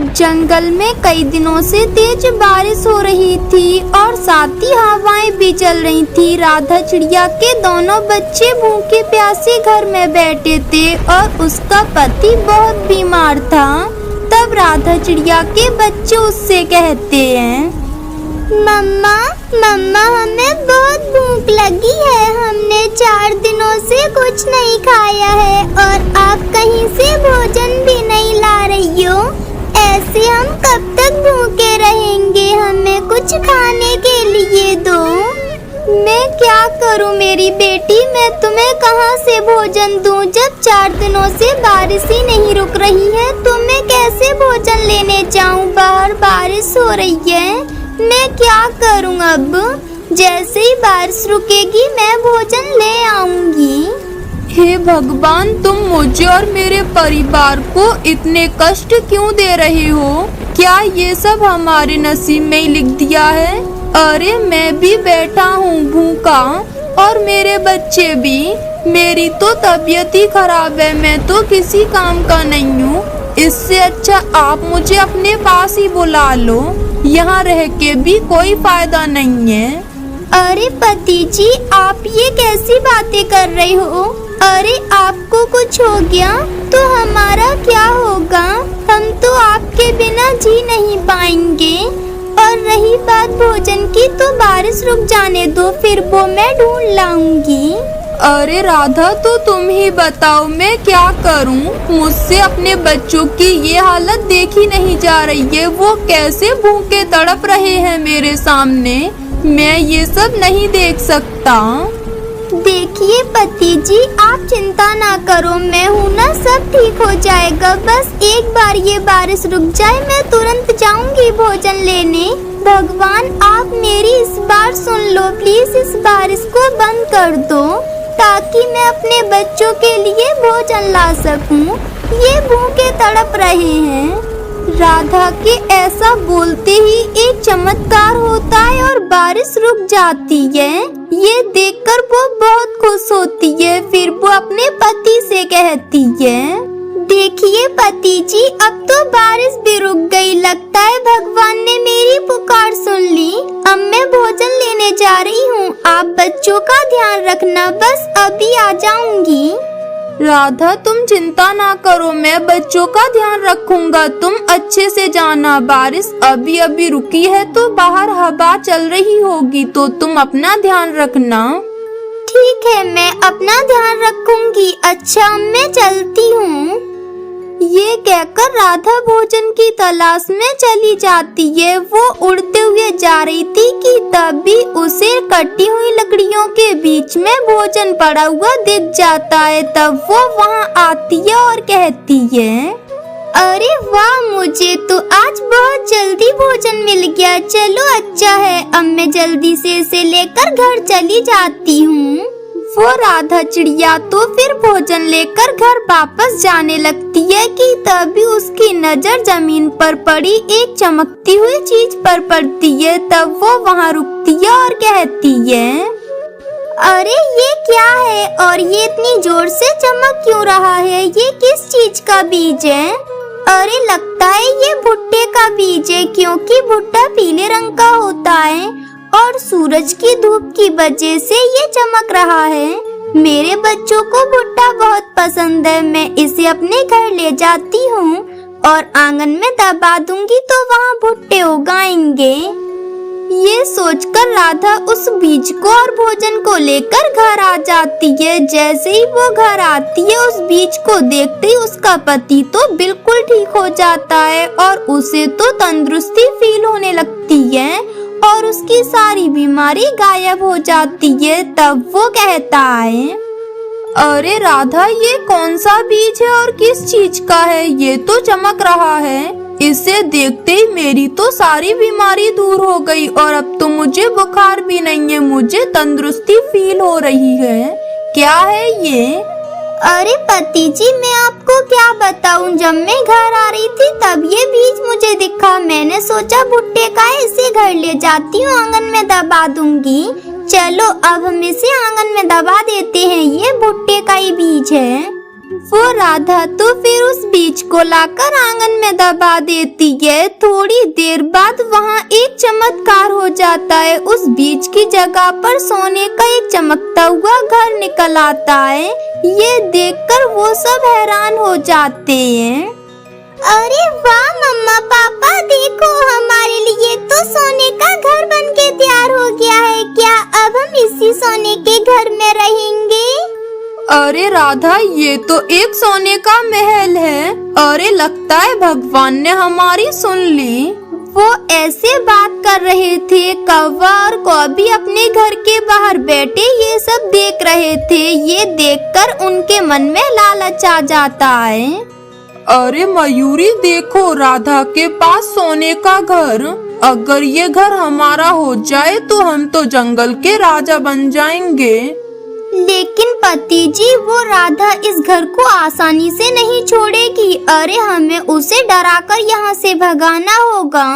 जंगल में कई दिनों से तेज बारिश हो रही थी और साथ ही हवाएं भी चल रही थी। राधा चिड़िया के दोनों बच्चे भूखे प्यासे घर में बैठे थे और उसका पति बहुत बीमार था। तब राधा चिड़िया के बच्चे उससे कहते हैं, मम्मा मम्मा हमें बहुत भूख लगी है। हमने 4 दिनों से कुछ नहीं खाया है और आप कहीं से भोजन भी नहीं ला रही हो। ऐसे हम कब तक भूखे रहेंगे? हमें कुछ खाने के लिए दो। मैं क्या करूं मेरी बेटी, मैं तुम्हें कहां से भोजन दूं? जब 4 दिनों से बारिश ही नहीं रुक रही है तो मैं कैसे भोजन लेने जाऊं? बाहर बारिश हो रही है, मैं क्या करूं अब? जैसे ही बारिश रुकेगी मैं भोजन ले आऊंगी। हे भगवान, तुम मुझे और मेरे परिवार को इतने कष्ट क्यों दे रहे हो? क्या ये सब हमारे नसीब में ही लिख दिया है? अरे मैं भी बैठा हूँ भूखा और मेरे बच्चे भी। मेरी तो तबीयत ही खराब है, मैं तो किसी काम का नहीं हूँ। इससे अच्छा आप मुझे अपने पास ही बुला लो, यहाँ रह के भी कोई फायदा नहीं है। अरे पति जी, आप ये कैसी बातें कर रहे हो? अरे आपको कुछ हो गया तो हमारा क्या होगा? हम तो आपके बिना जी नहीं पाएंगे। और रही बात भोजन की, तो बारिश रुक जाने दो, फिर वो मैं ढूंढ लाऊंगी। अरे राधा, तो तुम ही बताओ मैं क्या करूं? मुझसे अपने बच्चों की ये हालत देखी नहीं जा रही है। वो कैसे भूखे तड़प रहे हैं मेरे सामने। मैं ये सब नहीं देख सकता। देखिए पति जी, आप चिंता ना करो, मैं हूँ ना, सब ठीक हो जाएगा। बस एक बार ये बारिश रुक जाए, मैं तुरंत जाऊंगी भोजन लेने। भगवान, आप मेरी इस बार सुन लो, प्लीज इस बारिश को बंद कर दो ताकि मैं अपने बच्चों के लिए भोजन ला सकूं। ये भूखे तड़प रहे हैं। राधा के ऐसा बोलते ही एक चमत्कार होता है और बारिश रुक जाती है। ये देखकर वो बहुत खुश होती है। फिर वो अपने पति से कहती है, देखिए पति जी, अब तो बारिश भी रुक गई। लगता है भगवान ने मेरी पुकार सुन ली। अब मैं भोजन लेने जा रही हूँ। आप बच्चों का ध्यान रखना, बस अभी आ जाऊंगी। राधा, तुम चिंता ना करो, मैं बच्चों का ध्यान रखूंगा। तुम अच्छे से जाना। बारिश अभी अभी रुकी है तो बाहर हवा चल रही होगी, तो तुम अपना ध्यान रखना। ठीक है, मैं अपना ध्यान रखूंगी। अच्छा, मैं चलती हूँ। ये कहकर राधा भोजन की तलाश में चली जाती है। वो उड़ते हुए जा रही थी कि तभी उसे कटी हुई लकड़ियों के बीच में भोजन पड़ा हुआ दिख जाता है। तब वो वहाँ आती है और कहती है, अरे वाह, मुझे तो आज बहुत जल्दी भोजन मिल गया। चलो अच्छा है, अब मैं जल्दी से इसे लेकर घर चली जाती हूँ। वो राधा चिड़िया तो फिर भोजन लेकर घर वापस जाने लगती है कि तभी उसकी नजर जमीन पर पड़ी एक चमकती हुई चीज पर पड़ती है। तब वो वहाँ रुकती है और कहती है, अरे ये क्या है और ये इतनी जोर से चमक क्यों रहा है? ये किस चीज का बीज है? अरे लगता है ये भुट्टे का बीज है, क्योंकि भुट्टा पीले रंग का होता है और सूरज की धूप की वजह से ये चमक रहा है। मेरे बच्चों को भुट्टा बहुत पसंद है। मैं इसे अपने घर ले जाती हूँ और आंगन में दबा दूंगी तो वहाँ भुट्टे उगाएंगे। ये सोचकर राधा उस बीज को और भोजन को लेकर घर आ जाती है। जैसे ही वो घर आती है, उस बीज को देखते ही उसका पति तो बिल्कुल ठीक हो जाता है और उसे तो तंदुरुस्ती फील होने लगती है और उसकी सारी बीमारी गायब हो जाती है। तब वो कहता है, अरे राधा, ये कौन सा बीज है और किस चीज का है? ये तो चमक रहा है। इसे देखते ही मेरी तो सारी बीमारी दूर हो गई और अब तो मुझे बुखार भी नहीं है। मुझे तंदुरुस्ती फील हो रही है। क्या है ये? अरे पति जी, मैं आपको क्या बताऊं, जब मैं घर आ रही थी तब ये बीज मुझे दिखा। मैंने सोचा भुट्टे का है, इसे घर ले जाती हूँ, आंगन में दबा दूंगी। चलो अब हम इसे आंगन में दबा देते हैं। ये भुट्टे का ही बीज है। वो राधा तो फिर उस बीज को लाकर आंगन में दबा देती है। थोड़ी देर बाद वहाँ एक चमत्कार हो जाता है। उस बीज की जगह पर सोने का एक चमकता हुआ घर निकल आता है। ये देखकर वो सब हैरान हो जाते हैं। अरे वाह मम्मा पापा, देखो हमारे लिए तो सोने का घर बनके तैयार हो गया है। क्या अब हम इसी सोने के घर में रहेंगे? अरे राधा, ये तो एक सोने का महल है। अरे लगता है भगवान ने हमारी सुन ली। वो ऐसे बात कर रहे थे। कौवा और कौवी अपने घर के बाहर बैठे ये सब देख रहे थे। ये देखकर उनके मन में लालच आ जाता है। अरे मयूरी, देखो राधा के पास सोने का घर। अगर ये घर हमारा हो जाए तो हम तो जंगल के राजा बन जाएंगे। लेकिन पति जी, वो राधा इस घर को आसानी से नहीं छोड़ेगी। अरे हमें उसे डराकर यहाँ से भगाना होगा।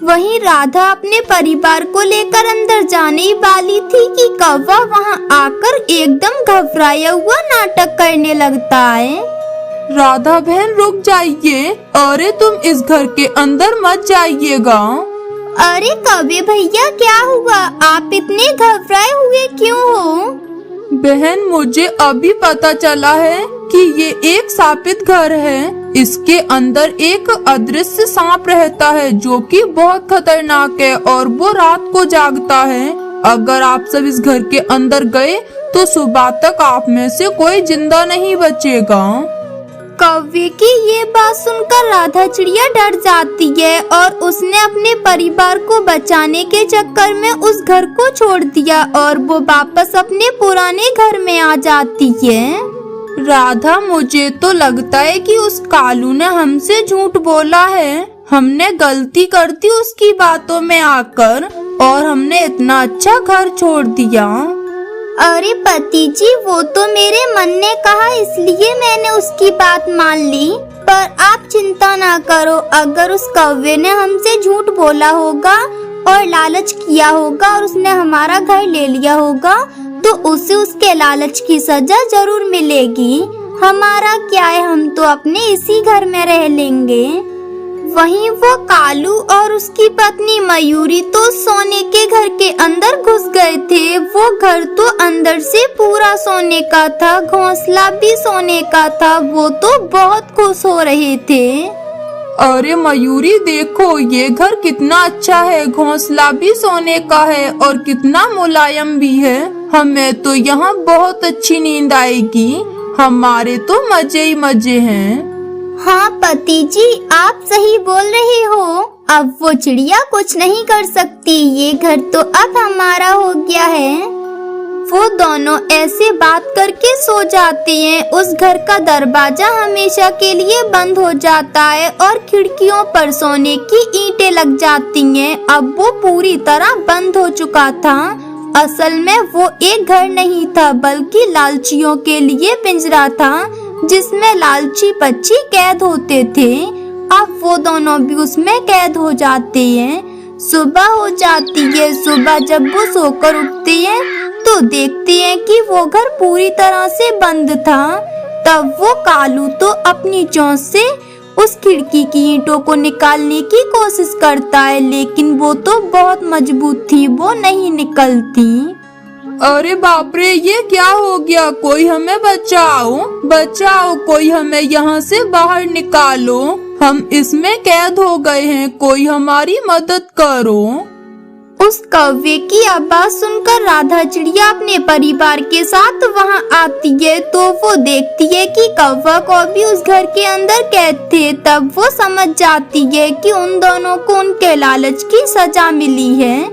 वहीं राधा अपने परिवार को लेकर अंदर जाने वाली थी कि कौवा वहाँ आकर एकदम घबराया हुआ नाटक करने लगता है। राधा बहन, रुक जाइए। अरे तुम इस घर के अंदर मत जाइएगा। अरे कौवे भैया, क्या हुआ? आप इतने घबराए हुए क्यों हो? बहन, मुझे अभी पता चला है कि ये एक शापित घर है। इसके अंदर एक अदृश्य सांप रहता है जो कि बहुत खतरनाक है और वो रात को जागता है। अगर आप सब इस घर के अंदर गए तो सुबह तक आप में से कोई जिंदा नहीं बचेगा। कौवे की ये बात सुनकर राधा चिड़िया डर जाती है और उसने अपने परिवार को बचाने के चक्कर में उस घर को छोड़ दिया और वो वापस अपने पुराने घर में आ जाती है। राधा, मुझे तो लगता है कि उस कालू ने हमसे झूठ बोला है। हमने गलती कर दी उसकी बातों में आकर और हमने इतना अच्छा घर छोड़ दिया। अरे पति जी, वो तो मेरे मन ने कहा इसलिए मैंने उसकी बात मान ली। पर आप चिंता ना करो, अगर उस कौवे ने हमसे झूठ बोला होगा और लालच किया होगा और उसने हमारा घर ले लिया होगा तो उसे उसके लालच की सजा जरूर मिलेगी। हमारा क्या है, हम तो अपने इसी घर में रह लेंगे। वहीं वो कालू और उसकी पत्नी मयूरी तो सोने के घर के अंदर घुस गए थे। वो घर तो अंदर से पूरा सोने का था, घोंसला भी सोने का था। वो तो बहुत खुश हो रहे थे। अरे मयूरी, देखो ये घर कितना अच्छा है। घोंसला भी सोने का है और कितना मुलायम भी है। हमें तो यहाँ बहुत अच्छी नींद आएगी। हमारे तो मजे ही मजे हैं। हाँ पति जी, आप सही बोल रहे हो। अब वो चिड़िया कुछ नहीं कर सकती। ये घर तो अब हमारा हो गया है। वो दोनों ऐसे बात करके सो जाते हैं। उस घर का दरवाजा हमेशा के लिए बंद हो जाता है और खिड़कियों पर सोने की ईंटें लग जाती हैं। अब वो पूरी तरह बंद हो चुका था। असल में वो एक घर नहीं था बल्कि लालचियों के लिए पिंजरा था जिसमें लालची पक्षी कैद होते थे। अब वो दोनों भी उसमें कैद हो जाते हैं। सुबह हो जाती है। सुबह जब वो सोकर उठते हैं तो देखते हैं कि वो घर पूरी तरह से बंद था। तब वो कालू तो अपनी चोंच से उस खिड़की की ईंटों को निकालने की कोशिश करता है, लेकिन वो तो बहुत मजबूत थी, वो नहीं निकलती। अरे बाप रे, ये क्या हो गया? कोई हमें बचाओ, बचाओ, कोई हमें यहाँ से बाहर निकालो। हम इसमें कैद हो गए हैं, कोई हमारी मदद करो। उस कौवे की आवाज सुनकर राधा चिड़िया अपने परिवार के साथ वहां आती है तो वो देखती है कि कौवा कौवी उस घर के अंदर कैद थे। तब वो समझ जाती है कि उन दोनों को उनके लालच की सजा मिली है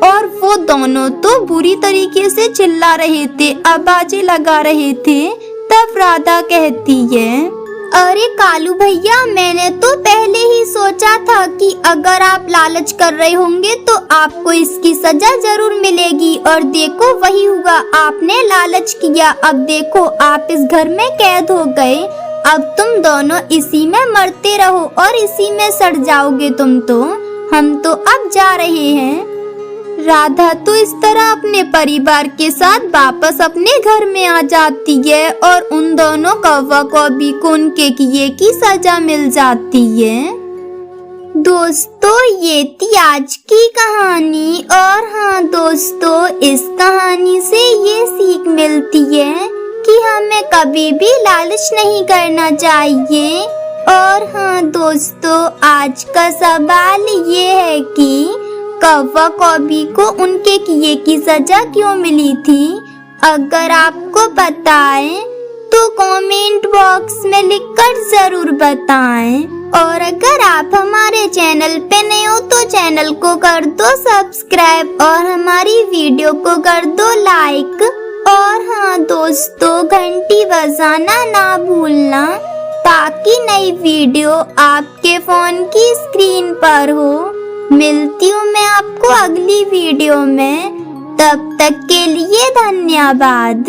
और वो दोनों तो बुरी तरीके से चिल्ला रहे थे, आवाजें लगा रहे थे। तब राधा कहती है, अरे कालू भैया, मैंने तो पहले ही सोचा था कि अगर आप लालच कर रहे होंगे तो आपको इसकी सजा जरूर मिलेगी। और देखो वही हुआ, आपने लालच किया। अब देखो आप इस घर में कैद हो गए। अब तुम दोनों इसी में मरते रहो और इसी में सड़ जाओगे तुम तो। हम तो अब जा रहे हैं। राधा तो इस तरह अपने परिवार के साथ वापस अपने घर में आ जाती है और उन दोनों कौवा कौवी को उनके किए की सजा मिल जाती है। दोस्तों, ये थी आज की कहानी। और हाँ दोस्तों, इस कहानी से ये सीख मिलती है कि हमें कभी भी लालच नहीं करना चाहिए। और हाँ दोस्तों, आज का सवाल ये है कि कौवा कौवी को उनके किए की सजा क्यों मिली थी? अगर आपको पता है तो कमेंट बॉक्स में लिखकर जरूर बताएं। और अगर आप हमारे चैनल पे नए हो तो चैनल को कर दो सब्सक्राइब और हमारी वीडियो को कर दो लाइक। और हाँ दोस्तों, घंटी बजाना ना भूलना ताकि नई वीडियो आपके फोन की स्क्रीन पर हो। मिलती हूँ मैं आपको अगली वीडियो में, तब तक के लिए धन्यवाद।